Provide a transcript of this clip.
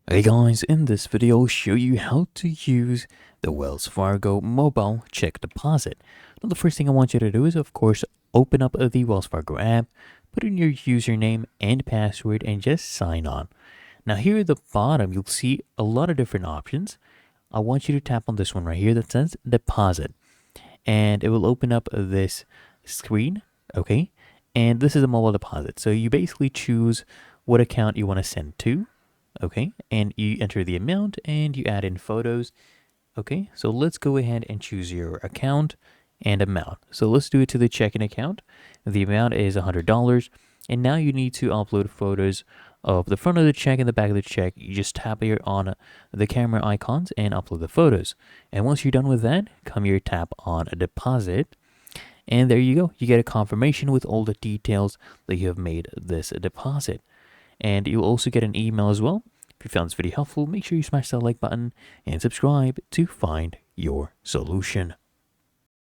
Hey guys, in this video I'll show you how to use the Wells Fargo mobile check deposit. Now the first thing I want you to do is of course open up the Wells Fargo app, put in your username and password and just sign on. Now here at the bottom you'll see a lot of different options. I want you to tap on this one right here that says deposit and it will open up this screen, okay? And this is a mobile deposit. So you basically choose what account you want to send to. Okay, and you enter the amount and you add in photos. Okay, so let's go ahead and choose your account and amount. So let's do it to the checking account. The amount is $100, and now you need to upload photos of the front of the check and the back of the check. You just tap here on the camera icons and upload the photos. And once you're done with that, come here, tap on a deposit. And there you go. You get a confirmation with all the details that you have made this deposit. And you'll also get an email as well. If you found this video helpful, make sure you smash that like button and subscribe to find your solution.